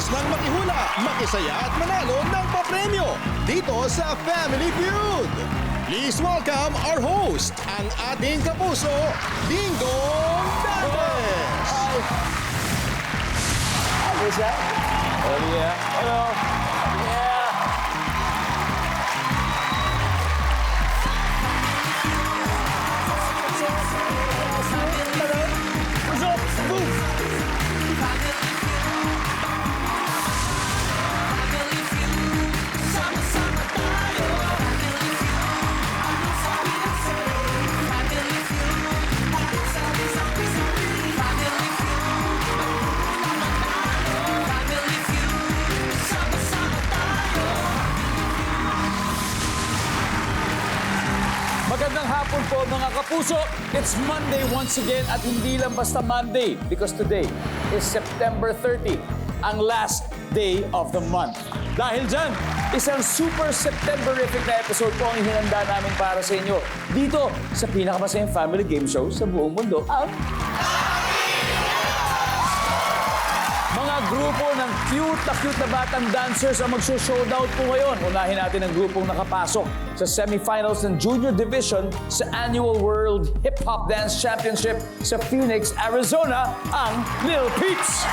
oras ng makihula, makisaya at manalo ng papremyo dito sa Family Feud. Please welcome our host, ang ating kapuso, Dingdong Dantes. Hi, siya? Oh, yeah. Hello. Yeah. What's up? Move. Magandang hapon po mga kapuso. It's Monday once again at hindi lang basta Monday because today is September 30, ang last day of the month. Dahil dyan, isang super Septemberific na episode po ang hinanda namin para sa inyo dito sa pinakamasayang family game show sa buong mundo, ang mga grupo ng cute na batang dancers ang magso-showdown po ngayon. Unahin natin ang grupong nakapasok sa semifinals ng Junior Division sa Annual World Hip Hop Dance Championship sa Phoenix, Arizona, ang Lil Peeps.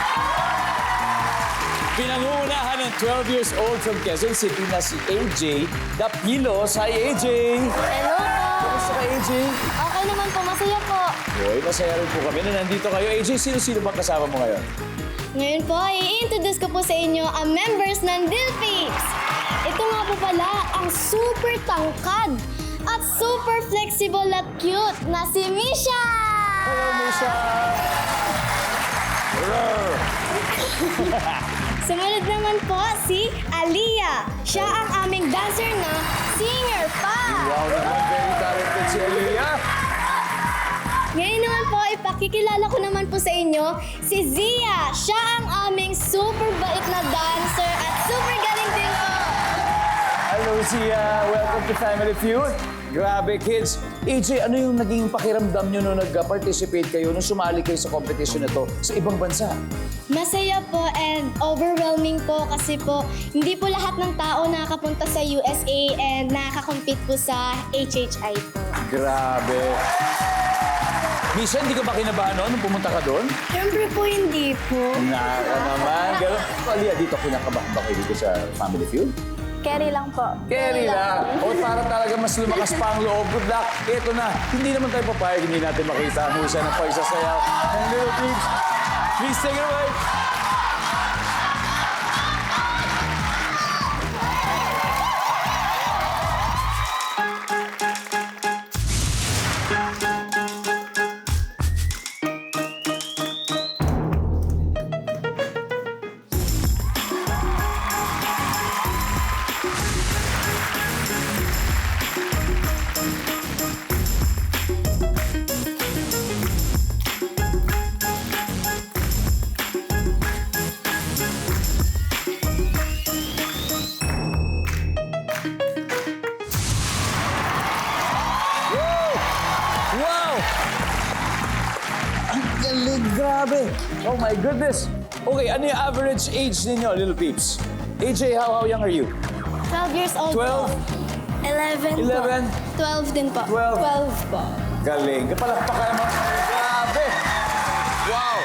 Pinangunahan ng 12 years old from Quezon City na si AJ Dapilos. Hi, AJ! Hello po! Kamusta ka, AJ? Okay naman po, masaya po. Hoy, masaya rin po kami na nandito kayo. AJ, sino-sino bang kasama mo ngayon? Ngayon po, i-introduce ko po sa inyo ang members ng Lil Peeps. Ito nga po pala ang super tangkad at super flexible at cute na si Misha! Hello, Misha! Sumunod naman po si Aliyah. Siya ang aming dancer na singer pa. Wow naman, very talented si Aliyah. Ngayon naman po, ipakikilala ko naman po sa inyo si Zia. Siya ang aming super bait na dancer at super galing din po. Hello, Zia. Welcome to Family Feud. Grabe, kids. AJ, ano yung naging pakiramdam nyo nung nag-participate kayo, nung sumali kayo sa competition na to sa ibang bansa? Masaya po and overwhelming po kasi po hindi po lahat ng tao nakakapunta sa USA and nakaka-compete po sa HHI po. Grabe. Misha, hindi ka ba kinabahan noon nung pumunta ka doon? Siyempre po hindi po. Naka naman. Gano'n. Aliyah, dito kinakabahan ba kayo dito sa Family Feud? Carry lang po. Carry lang. O para talaga mas lumakas pa ang loob. Good luck. Ito na. Hindi naman tayo papayag. Hindi natin makita ang husa ng pagsasayaw ng Little Peeps. Please take it away. Wow! Ang galing, grabe. Oh my goodness. Okay, ano yung average age ninyo, Little Peeps? AJ, how young are you? 12 years old 12? po. 11 11? po. 12 din po. 12? 12 po. Galing. Kapalakpakan mo. Grabe! Wow!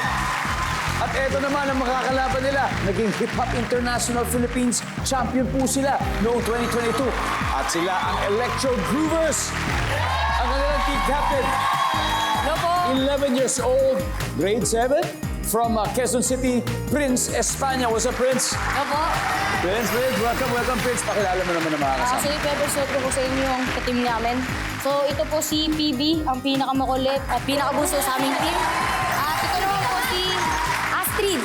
At eto naman ang makakalaban nila. Naging Hip Hop International Philippines champion po sila noong 2022. At sila ang Electro Groovers. Ang kanilang team captain. Hello po. 11 years old, grade 7, from Quezon City, Prince Espana. What's up, Prince? Hello po. Prince, welcome, Prince. Pakilala mo naman ang mga kasama. Kasi i-present ko po sa inyo yung team namin. So ito po si PB, ang pinakamakulit at pinakabuso sa aming team. At ito naman po si Astrid,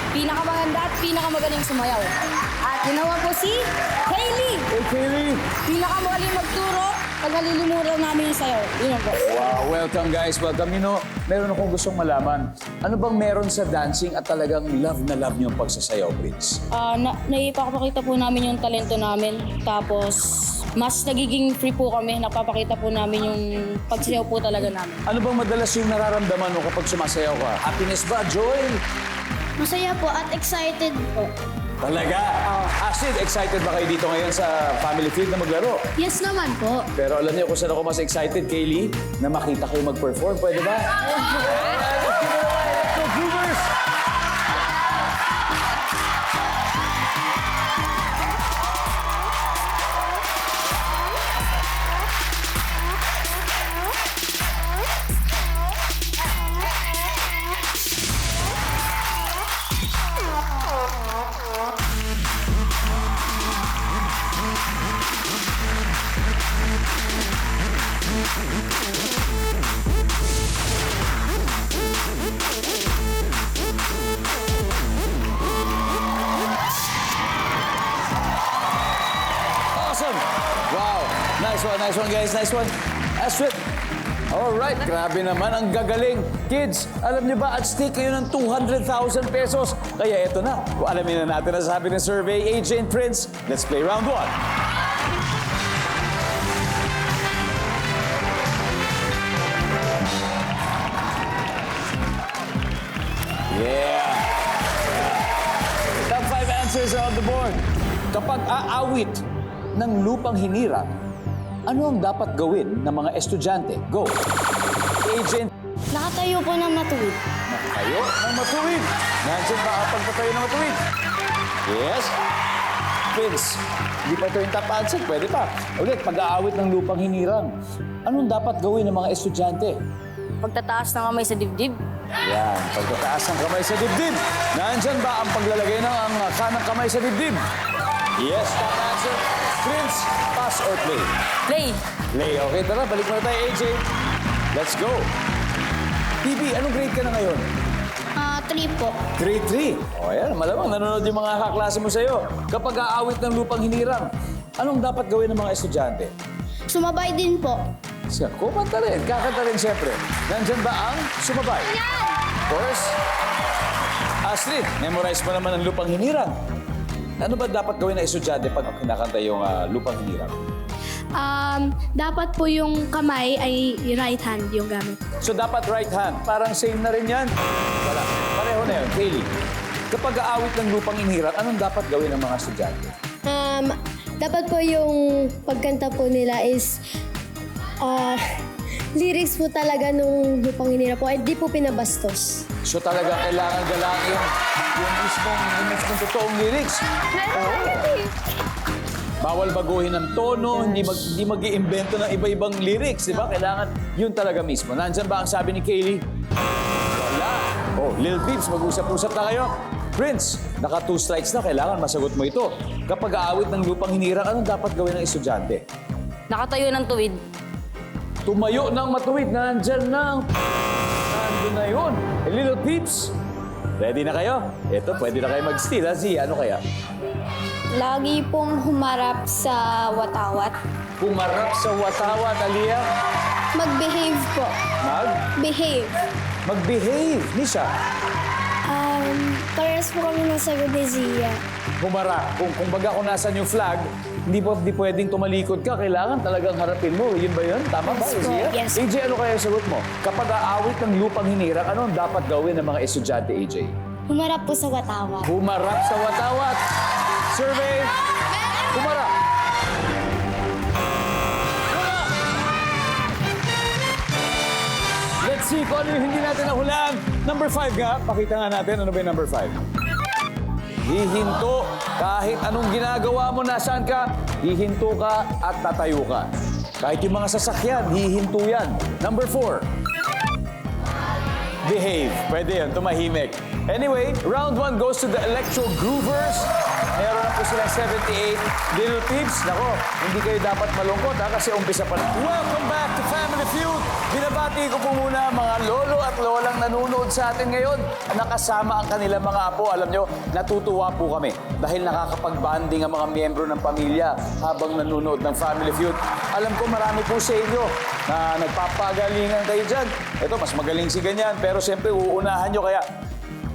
pinakamaganda at pinakamagaling sumayaw. At yun naman po si Hailey, Hey, Kaylee. pinakamagaling magturo pag nalilimura namin yung sayaw. Yun lang po. Wow, welcome guys, welcome. You know, meron akong gustong malaman. Ano bang meron sa dancing at talagang love na love niyo ang pagsasayaw, Prince? Naipapakita po namin yung talento namin. Tapos, mas nagiging free po kami. Napapakita po namin yung pagsayaw po talaga namin. Ano bang madalas yung nararamdaman mo kapag sumasayaw ka? Happiness ba? Joy? Masaya po at excited po. Talaga? Astrid, excited ba kayo dito ngayon sa Family Feud na maglaro? Yes naman po. Pero alam niyo kung saan ako mas excited, Kaylee, na makita kayo mag-perform. Pwede ba? Let's give it away, Electro Groovers! Awesome! Wow! Nice one guys, nice one. Astrid, alright, grabe naman, ang gagaling. Kids, alam niyo ba, at stake kayo ng 200,000 pesos. Kaya eto na, kung alamin na natin ang sabi ng survey, AJ and Prince, let's play round 1. Yeah! Top 5 answers are on the board. Kapag aawit ng lupang hinirang, ano ang dapat gawin ng mga estudyante? Go! Agent, Nakatayo po ng matuwid. nakatayo ng matuwid. Nandiyan ba ang pagpatayo ng matuwid? Yes. Prince, hindi pa ito yung top answer. Pwede pa. Ulit, pag-aawit ng lupang hinirang, anong dapat gawin ng mga estudyante? Pagtataas ng kamay sa dibdib. Yan, pagtataas ng kamay sa dibdib. Nandyan ba ang paglalagay ng kanang kamay sa dibdib? Yes, top answer. Prince, pass or play? Play. Play. Okay, tara, balik muna tayo, AJ. Let's go. PB, anong grade ka na ngayon? 3 po. Grade 3. O, yan, malamang nanonood yung mga kaklase mo sa'yo. Kapag aawit ng lupang hinirang, anong dapat gawin ng mga estudyante? Sumabay din po. Siya, kumanta rin, kakanta rin siyempre. Nandyan ba ang sumabay? Of course. Astrid, memorize mo naman ang lupang hinirang. Ano ba dapat gawin ng estudyante pag kinakanta yung lupang hinirang? Dapat po yung kamay ay right hand yung gamit. So dapat right hand. Parang same na rin yan. Wala. Pareho na yun. Kaylee, kapag aawit ng lupang hinirang, anong dapat gawin ng mga estudyante? Dapat po yung pagkanta po nila is lyrics po talaga nung lupang hinira po ay di po pinabastos. So talaga kailangan galangin yung mismong totoong lyrics. Bawal baguhin ang tono, hindi mag-iimbento ng iba-ibang lyrics, di ba? Kailangan yun talaga mismo. Nandyan ba ang sabi ni Kaylee? Wala. Oh, Lil Peeps, mag-usap-usap na kayo. Prince, naka 2 strikes na, kailangan masagot mo ito. Kapag aawit ng lupang hinirang, anong dapat gawin ng estudyante? Nakatayo ng tuwid. Tumayo ng matuwid, nandyan na. Nandun na yun. Lil Peeps, ready na kayo? Ito, pwede na kayo mag-steal. Zia, ano kaya? Lagi pong humarap sa watawat. Pumarap sa watawat, Aliyah. Mag-behave po. Behave. Mag-behave, Nisha. Parehas po kami nasagot ni Zia. Humarap. Kung baga kung nasan yung flag, hindi pwedeng tumalikod ka. Kailangan talagang harapin mo. Yun ba yun? Tama ba, Yes po, Zia? yes. AJ, ano kaya yung sagot mo? Kapag aawit ng lupang hinirang, ano ang dapat gawin ng mga estudyante, AJ? Humarap po sa watawat. Humarap sa watawat. Survey. Humarap. Let's see kung ano yung hindi natin nahulaan. Number 5 nga. Pakita nga natin ano ba yung number 5. Hihinto. Kahit anong ginagawa mo, nasaan ka, hihinto ka at tatayo ka. Kahit yung mga sasakyan, hihinto yan. Number 4. Behave. Pwede yan, tumahimik. Anyway, round 1 goes to the Electro Groovers. Meron na po silang 78 Little Peeps. Nako, hindi kayo dapat malungkot ha, kasi umpisa pa lang. Welcome back to Family Feud. Binabati ko po muna mga lolo at lolang nanonood sa atin ngayon. Nakasama ang kanilang mga apo. Alam nyo, natutuwa po kami dahil nakakapag-banding ang mga miyembro ng pamilya habang nanonood ng Family Feud. Alam ko marami po sa inyo na nagpapagalingan kayo dyan. Ito, mas magaling si ganyan, pero siyempre uunahan nyo kaya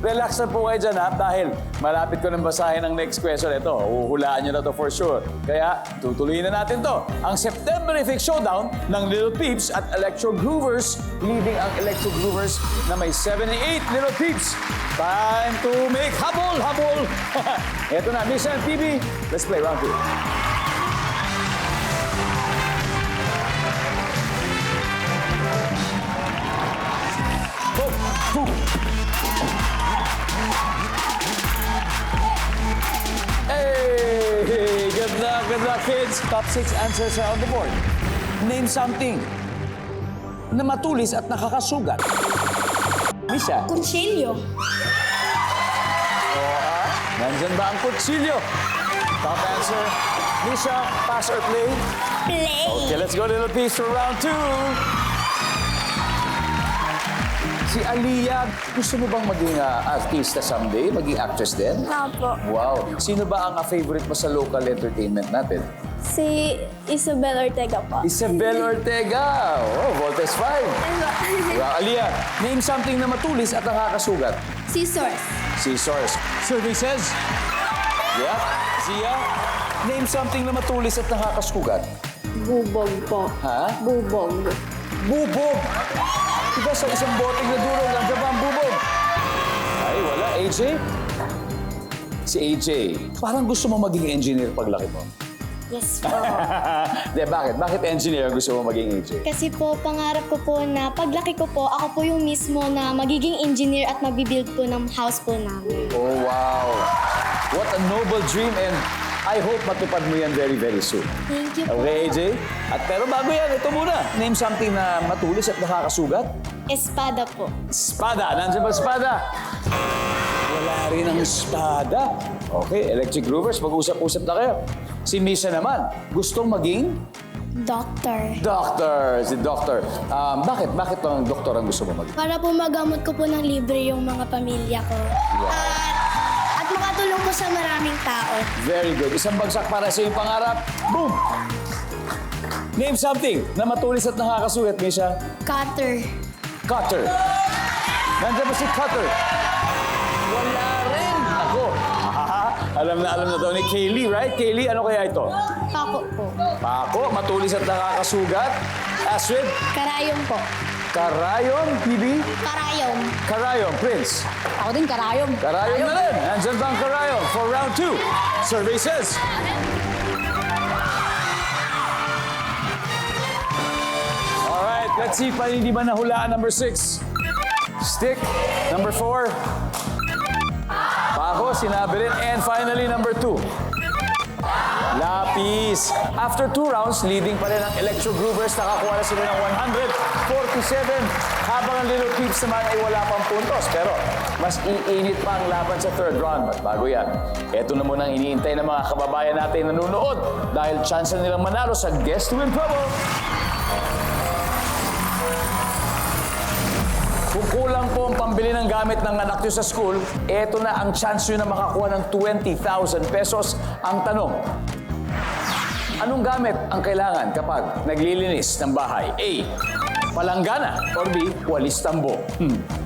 Relax na po kayo dyan, ha? Dahil malapit ko nang basahin ang next question. Ito, uhulaan nyo na to for sure. Kaya, tutuloyin na natin to. Ang September Effect Showdown ng Little Peeps at Electro Groovers, leading ang Electro Groovers na may 78 Little Peeps. Time to make habol, habol! Ito na, Miss and PB, let's play round 2. Hey! Good luck, kids. Top 6 answers are on the board. Name something na matulis at nakakasugat. Misha, Consilio. nandyan ba ang kutsilyo? Top answer. Misha, pass or play? Play. Okay, let's go Little Piece for round 2. Si Aliyah, gusto mo bang maging artista someday? Maging actress din? Apo. Wow. Sino ba ang favorite mo sa local entertainment natin? Si Isabel Ortega po. Isabel Ortega. Oh, Voltes 5. Wow, Aliyah, name something na matulis at nakakasugat. Scissors. Scissors. Survey says? Yeah. Zia, name something na matulis at nakakasugat. Bubog po. Ha? Bubog. Bubog! Diba sa isang boteng na durog, nandiyan ba ang bubog? Ay, wala. AJ? Si AJ, parang gusto mo maging engineer paglaki mo. Yes po. De, bakit? Bakit engineer ang gusto mo maging AJ? Kasi po, pangarap ko po na paglaki ko po, ako po yung mismo na magiging engineer at magbibuild po ng house po namin. Oh, wow! What a noble dream and I hope matupad mo yan very, very soon. Thank you po. Okay, AJ? At pero bago yan, ito muna. Name something na matulis at nakakasugat. Espada po. Espada. Nandiyan ba espada? Wala rin ang espada. Okay, Electric Groovers, mag-usap-usap na kayo. Si Misha naman, gustong maging Doctor. doctor. Si doctor. Bakit? Bakit ang doktor ang gusto mo maging? Para po magamot ko po ng libre yung mga pamilya ko. At makatulong po sa maraming tao. Very good. Isang bagsak para sa iyong pangarap. Boom! Name something na matulis at nakakasugat, Misha. Cutter. Cutter. Nandiyan ba si Cutter? Wala rin. Ako. Alam na daw ni Kaylee, right? Kaylee, ano kaya ito? Pako po. Pako, matulis at nakakasugat. Astrid, Karayom po. Karayon, PB? Karayom. Karayon, Prince. Ako din, karayom. Karayon na rin. Nandiyan ba ang Karayon for round 2? Survey says. Alright, let's see pa hindi ba nahulaan number 6. Stick, number 4. Pako, sinabi rin. And finally, number 2. Lapis. After 2 rounds, leading pa rin ang Electro Groovers. Nakakuha na sila ng 147. Habang ang Little Peeps naman ay wala pang puntos. Pero mas iinit pa ang laban sa 3rd round. At bago yan, eto na muna ang iniintay ng mga kababayan natin na nanonood dahil chance na nilang manalo sa Guess to Win promo. Kung kulang po ang pambili ng gamit ng anak nyo sa school, eto na ang chance nyo na makakuha ng 20,000 pesos. Ang tanong, anong gamit ang kailangan kapag naglilinis ng bahay? A. Palanggana. Or B. Walis tambo.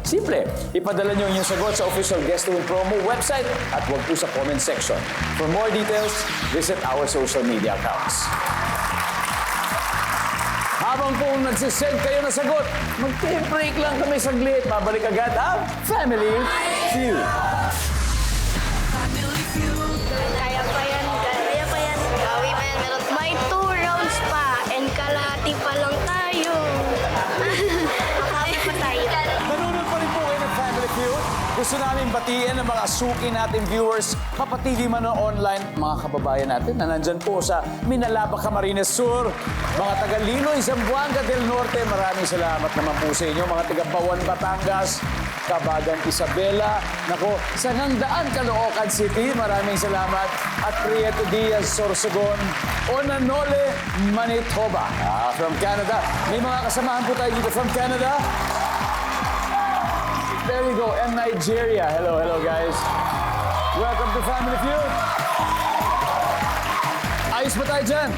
Simple. Ipadala nyo inyong sagot sa official Guess to Win promo website at huwag po sa comment section. For more details, visit our social media accounts. Habang po nagsisend kayo na sagot, mag-break lang kami saglit. Babalik agad ang Family Feud. Kaya pa yan. Kaya pa yan. Gawi pa yan. May 2 rounds pa. And kalahati pa lang tayo. Makapit pa tayo. Nanonood pa rin po kayo ng Family Feud. Gusto namin batiin ang mga suki natin viewers, kapatid man o online, mga kababayan natin na nandyan po sa Minalaba, Camarines Sur, mga taga Linoy, Zamboanga del Norte, maraming salamat naman po sa inyo, mga taga Bawan, Batangas, Kabagan, Isabela, nako, Sanangdaan, Caloocan City, maraming salamat, at Prieto Diaz, Sorsogon, Onanole, Manitoba, from Canada. May mga kasamahan po tayo dito from Canada. There we go, and Nigeria. Hello guys. Welcome to Family Feud. Ayos ba tayo dyan?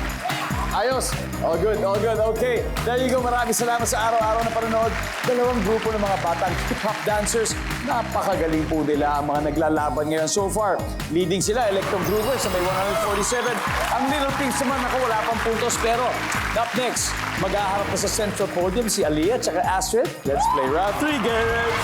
Ayos. All good, all good. Okay. There you go. Maraming salamat sa araw-araw na panonood. Dalawang grupo ng mga batang hip-hop dancers. Napakagaling po nila ang mga naglalaban ngayon so far. Leading sila, Electro Groovers sa may 147. Ang Little Pigs naman, wala pang puntos. Pero up next, mag-aharap na sa central podium si Aliyah at Astrid. Let's play round 3, girls!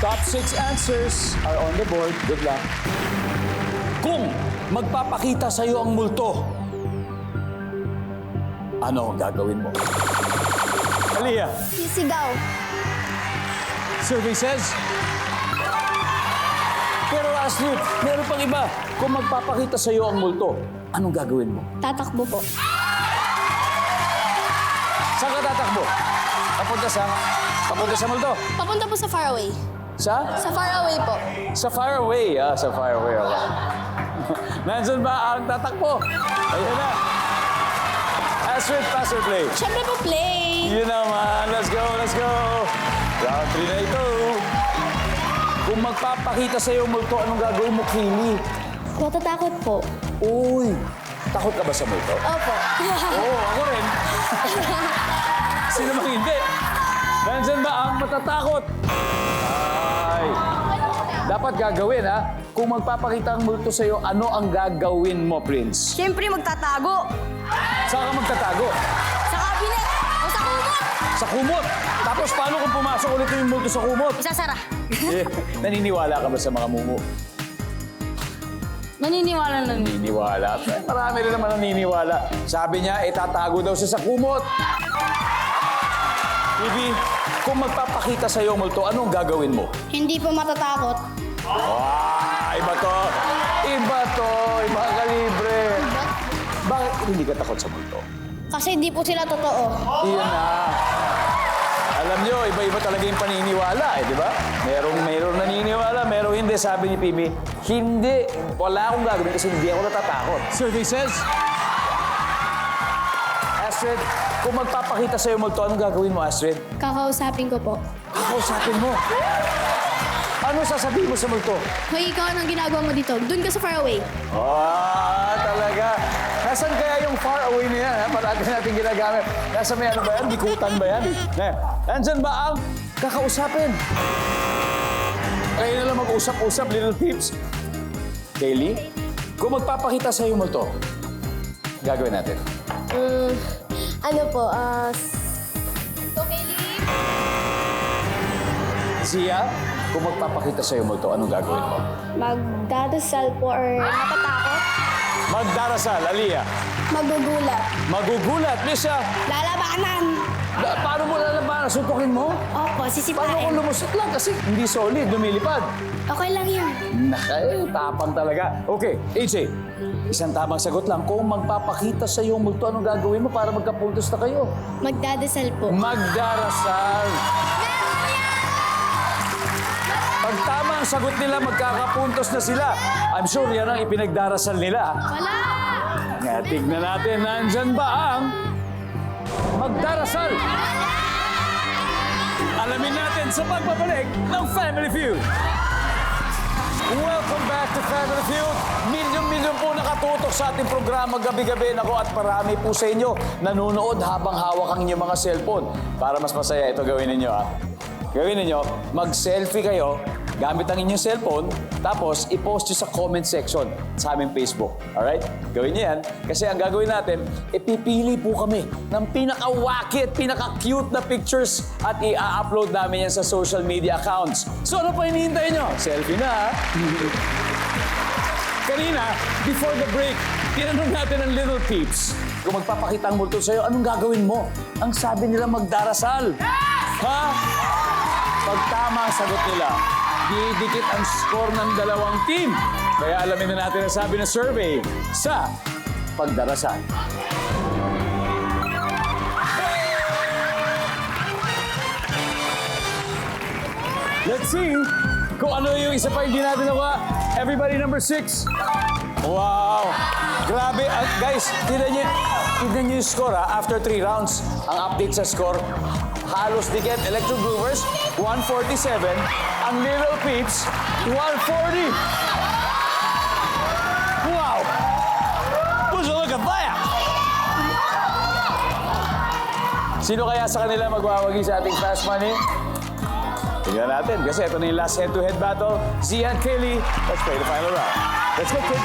Top 6 answers are on the board. Good luck. Kung magpapakita sa iyo ang multo, ano ang gagawin mo? Aliyah, Sisigaw. survey says. Pero Astrid, meron pang iba. Kung magpapakita sa iyo ang multo, anong gagawin mo? Tatakbo po. Saan ka tatakbo? Papunta sa multo? Papunta po sa faraway. Sa? Sa faraway po. Sa faraway. Sa faraway. Okay. Nandyan ba ang tatakbo? Ayun na. Astrid, pass or play? Siyempre po play. Yun naman. Let's go, let's go. Round 3 na ito. Kung magpapakita sa iyo multo, anong gagawin mo, Kaylee? Matatakot po. Uy, takot ka ba sa multo? Opo. Oo, ako rin. Sino mang hindi? Nandyan ba ang matatakot? Ay. Dapat gagawin, ha? Kung magpapakita ang multo sa iyo, ano ang gagawin mo, Prince? Siyempre, magtatago. Saan ka magtatago? Sa cabinet o sa kumot. Sa kumot. Tapos paano kung pumasok ulit yung multo sa kumot? Isasara. Eh, naniniwala ka ba sa mga mumu? Naniniwala na. Naniniwala. Marami rin naman naniniwala. Sabi niya, itatago daw siya sa kumot. Bibi, kung magpapakita sa iyo ang multo, anong gagawin mo? Hindi po matatakot. Iba to. Iba to. Iba kalibre. Bakit hindi ka takot sa multo? Kasi hindi po sila totoo. Iyan na. Alam nyo, iba-iba talaga yung paniniwala, di ba? Merong naniniwala, merong hindi. Sabi ni Pibi, hindi. Wala akong gagawin kasi hindi ako natatakot. Survey says, Astrid, kung magpapakita sa'yo multo, anong gagawin mo, Astrid? Kakausapin ko po. Kakausapin mo. Ano sasabihin mo sa multo? Hoy, ikaw anong ginagawa mo dito? Doon ka sa faraway. Talaga. Nasaan kaya yung far away na yan? Ha? Parati natin ginagamit. Nasa may ano ba yan? Bikutan ba yan? Nandyan ba ang kakausapin? Kayo na lang mag-usap-usap, little peeps. Kaylee, kung magpapakita sa iyo multo, gagawin natin. Ano po, Zia, kung magpapakita sa iyo multo, anong gagawin mo? magdadasal po or matatakot? Magdarasal, Aliyah. Magugulat. Magugulat, Lisa. Lalabanan. Paano mo lalabanan? Suntukin mo? Opo, Paano sisipain. kung lumusot lang? Kasi hindi solid, lumilipad. Okay lang yun. Tapang talaga. Okay, AJ, isang tamang sagot lang. Kung magpapakita sa iyo multo, anong gagawin mo para magkapuntos na kayo? Magdadasal po. Magdarasal. Pag tama ang sagot nila, magkakapuntos na sila. I'm sure yan ang ipinagdarasal nila. Wala! Nga, tignan natin, nandyan ba ang magdarasal? Alamin natin sa pagbabalik ng Family Feud. Welcome back to Family Feud. Milyon-milyon po nakatutok sa ating programa gabi-gabi. Nako, at marami po sa inyo nanonood habang hawak ang inyong mga cellphone. Para mas masaya, ito gawin ninyo, ha? Gawin ninyo, mag-selfie kayo gamit ang inyong cellphone, tapos i-post nyo sa comment section sa aming Facebook. Alright? Gawin nyo yan. Kasi ang gagawin natin, ipipili po kami ng pinaka-wacky at pinaka-cute na pictures at i-upload namin yan sa social media accounts. So ano pa hinihintay nyo? Selfie na, ha? Kanina, before the break, tinanong natin ang little peeps. Kung magpapakita ang multo sa'yo, anong gagawin mo? Ang sabi nila, magdarasal. Ha? Pag tama ang sagot nila, didikit ang score ng dalawang team. Kaya alamin na natin ang sabi ng survey sa pagdarasal. Let's see kung ano yung isa pa hindi natin nakuha. Everybody, number 6. Wow! Grabe, guys, tignan niyo yung score ha. After 3 rounds, ang update sa score, halos digit. Electro Groovers, 147. Ang Little Peeps, 140. Wow! Would you look at that? Sino kaya sa kanila magwawagi sa ating Fast Money? Tingnan natin, kasi ito na yung last head-to-head battle. Zia and Kaylee, let's play the final round. Let's go, kids!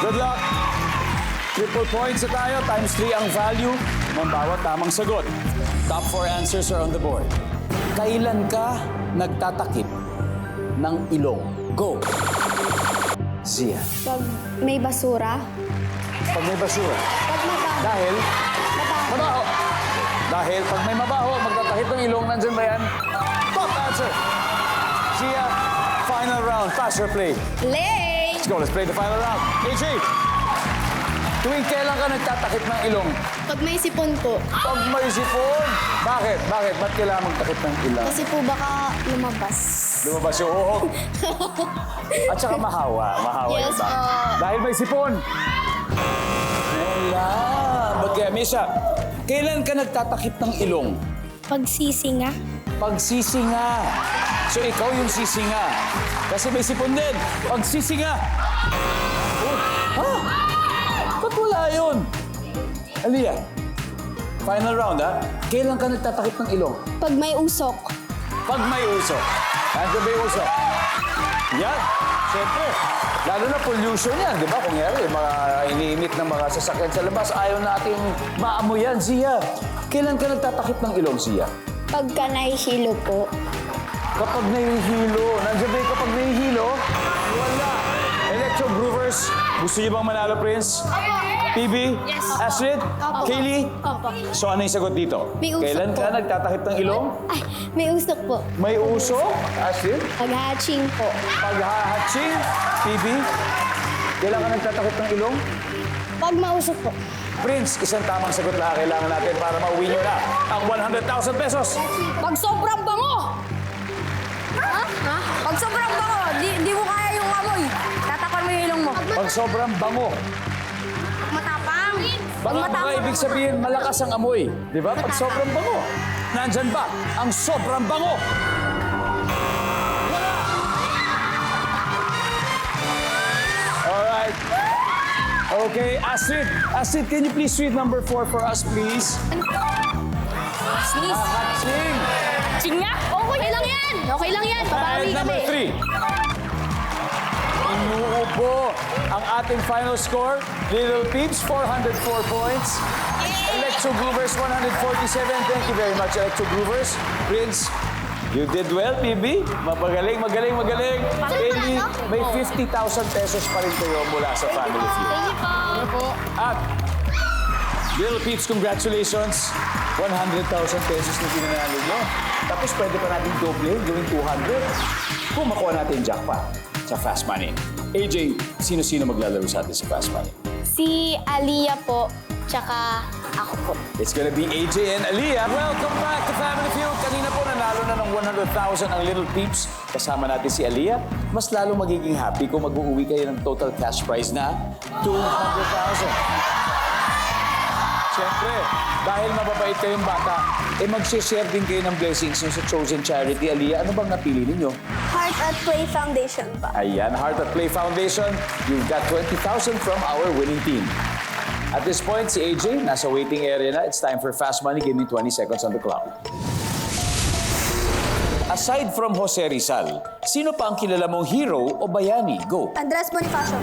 Good luck! Triple points na tayo, times 3 ang value ng bawat tamang sagot. Top 4 answers are on the board. Kailan ka nagtatakip ng ilong? Go! Zia. Pag may basura. Pag may basura. Pag mabaho. Dahil? Mabaho. Dahil pag may mabaho, magtatakip ng ilong, nandyan ba yan? Top answer! Zia, final round. Pass or play? Play! Let's go, let's play the final round. AJ! Tuwing kailan ka nagtatakip ng ilong? Pag may sipon po. Pag may sipon. Bakit? Bakit? Ba't kailangan magtakip ng ilong? Kasi po baka lumabas. Lumabas yung uhog. At saka mahawa. Mahawa Yes, yung baka. po. Dahil may sipon. Wala. Mag-misa. Kailan ka nagtatakip ng ilong? Pag sisinga. Pagsisinga. So ikaw yung sisinga. Kasi may sipon din. Pagsisinga. Oh, ha? Ba't wala yun? Aliyah, final round ha? Kailan ka nagtatakip ng ilong? Pag may usok. Pag may usok. Nandiyan ba yung usok? Yan. Siyempre. Lalo na pollution yan, di ba? Kung yan, yung mga iniimit ng mga sasakyan sa labas, ayaw nating maamoy yan, Zia. Kailan ka nagtatakip ng ilong, Zia? Pagka nahihilo po. Kapag nahihilo. Nandiyan ba yung kapag nahihilo? Wala. Electro Groovers, gusto niyo bang manalo, Prince? PB? Yes. Astrid? Opo. Kaylee? Opo. So ano yung sagot dito? May usok Kailan ka po. nagtatakip ng ilong? Ay, may usok po. May usok? Astrid? Pag-hatching po. Paghahatching? PB? Kailan ka nagtatakip ng ilong? Pag mausok po. Prince, isang tamang sagot na kailangan natin para mauwi nyo na ang 100,000 pesos. Pag sobrang bango! Ha? Pag sobrang bango, di mo kaya yung amoy. Tatapan mo yung ilong mo. Pag sobrang bango. Matapang. Baka ibig sabihin, malakas ang amoy. Di ba? Pag sobrang bango. Nandyan ba ang sobrang bango? Wala! Alright. Okay, Astrid. Astrid, can you please read number 4 for us, please? Sneeze. Hatching. Ching nga. Okay lang yan. Okay lang yan. Babawi And number kami. 3. Inuubo ang ating final score. Little Peeps, 404 points. Electro Groovers, 147. Thank you very much, Electro Groovers. Prince, you did well, PB. Magaling, magaling, magaling. Kaylee, may 50,000 pesos pa rin kayo mula sa Family Feud. Thank you po. At Little Peeps, congratulations. 100,000 pesos na pinanalo nyo. Tapos pwede pa natin doble, gawing 200. Kung makuha natin yung jackpot sa Fast Money. AJ, sino-sino maglalaro sa atin sa Fast Money? Si Aliyah po, tsaka ako po. It's gonna be AJ and Aliyah. Welcome back to Family Feud. Kanina po nanalo na ng 100,000 ang Little Peeps. Kasama natin si Aliyah. Mas lalo magiging happy kung mag-uuwi kayo ng total cash prize na 200,000. Siyempre, dahil mababait kayong bata, mag-share din kayo ng blessings sa chosen charity. Aliyah, ano bang napili ninyo? Heart at Play Foundation pa. Ayan, Heart at Play Foundation. You've got 20,000 from our winning team. At this point, si AJ, nasa waiting area na. It's time for Fast Money. Give me 20 seconds on the clock. Aside from Jose Rizal, sino pa ang kilala mong hero o bayani? Go. Andres Bonifacio.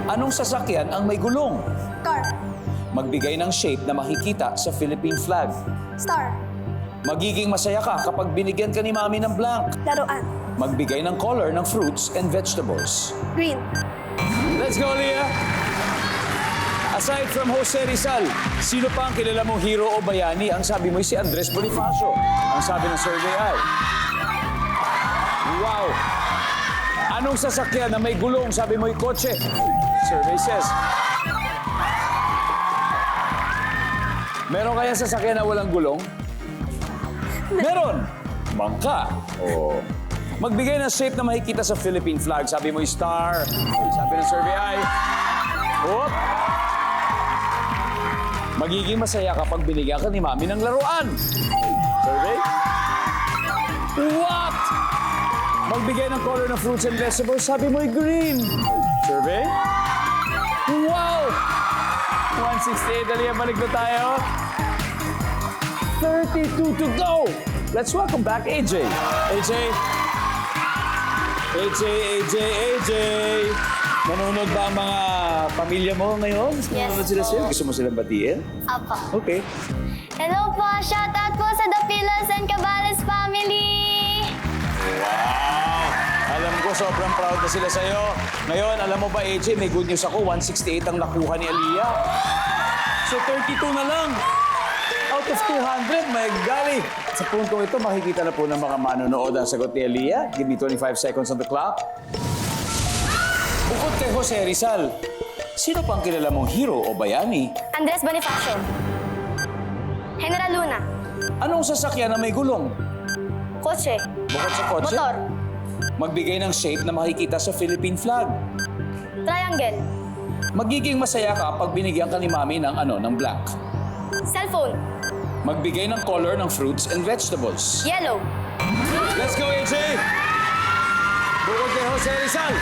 Anong sasakyan ang may gulong? Car. Magbigay ng shape na makikita sa Philippine flag. Star. Magiging masaya ka kapag binigyan ka ni mami ng blank. Laruan. Magbigay ng color ng fruits and vegetables. Green. Let's go, Leah! Aside from Jose Rizal, sino pa ang kilala mong hero o bayani? Ang sabi mo ay si Andres Bonifacio. Ang sabi ng survey ay... Wow! Anong sasakyan na may gulong? Sabi mo ay kotse. Survey says... Meron kaya sasakyan na walang gulong? Meron. Bangka. Oh. Magbigay ng shape na makikita sa Philippine flag. Sabi mo, star. Sabi ng survey ay... Oop. Magiging masaya kapag binigyan ka ni Mami ng laruan. Survey? What? Magbigay ng color ng fruits and vegetables. Sabi mo, green. Survey? Wow! 168. Dali, balik na tayo. 32 to go. Let's welcome back AJ. AJ. Nanonood ba ang mga pamilya mo ngayon? Yes Nanonood sila po. sa'yo? Gusto mo silang batiin? Apa. Okay. Hello po! Shoutout po sa The Pilas and Cabales family! Wow! Alam ko, sobrang proud na sila sa'yo. Ngayon, alam mo ba, AJ, may good news ako. 168 ang nakuha ni Aliyah. So, 32 na lang. Out of 200, my golly. Sa puntong ito, makikita na po ng mga manonood ang sagot ni Aliyah. Give me 25 seconds on the clock. Bukod kay Jose Rizal, sino pang kilala mong hero o bayani? Andres Bonifacio. General Luna. Anong sasakyan na may gulong? Kotse. Bukod sa kotse, Motor. magbigay ng shape na makikita sa Philippine flag. Triangle. Magiging masaya ka pag binigyan ka ni Mami ng blank. Cellphone. Magbigay ng color ng fruits and vegetables. Yellow. Let's go, AJ! Bukod kay Jose Rizal,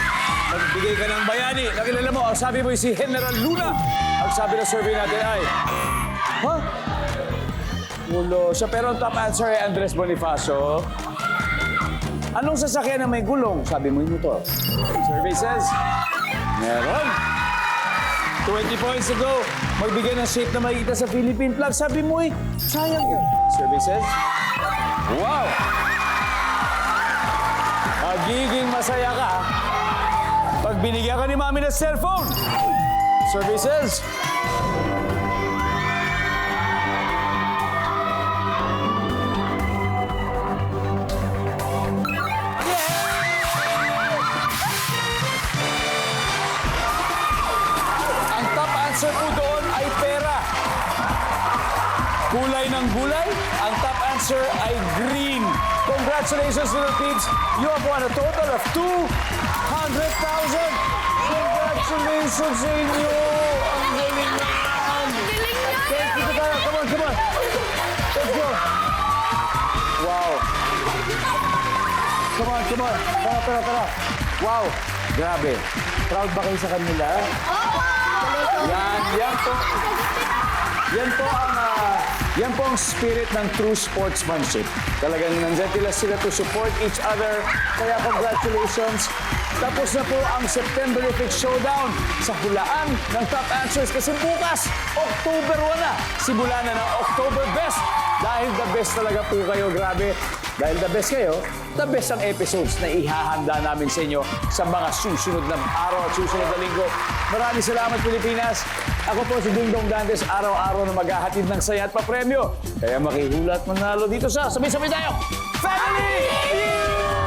magbigay ka ng bayani. Nakilala mo, ang sabi mo ay si General Luna. Ang sabi ng survey natin ay... Ha? Gulo siya. Pero ang top answer ay Andres Bonifacio. Anong sasakyan na may gulong? Sabi mo yung motor. Survey says... Meron. 20 points to go. Magbigay ng shape na makikita sa Philippine flag. Sabi mo triangle. Survey says... Wow! Magiging masaya ka pag binigyan ka ni Mami ng cellphone. Survey says... Ang top answer po doon ay pera. Kulay ng gulay, ang top answer ay green. Congratulations to the teams. You have won a total of 200,000. Congratulations sa inyo. Ang galing naman. Thank you, Katara. Come on, come on. Let's go. Wow. Come on, come on. Tara, tara, tara. Wow. Grabe. Proud ba kayo sa kanila? Yan po ang spirit ng true sportsmanship. Talagang nandyan sila to support each other. Kaya congratulations. Tapos na po ang September Fix Showdown sa hulaan ng top answers. Kasi bukas, October 1 na. Simula na ng October Best. Dahil the best talaga po kayo, grabe. Dahil the best kayo, the best ang episodes na ihahanda namin sa inyo sa mga susunod na araw at susunod na linggo. Maraming salamat, Pilipinas. Ako po si Dingdong Dantes, araw-araw na maghahatid ng saya at papremyo. Kaya makihulat manalo dito sa Sabay-Sabay Tayo Family Feud!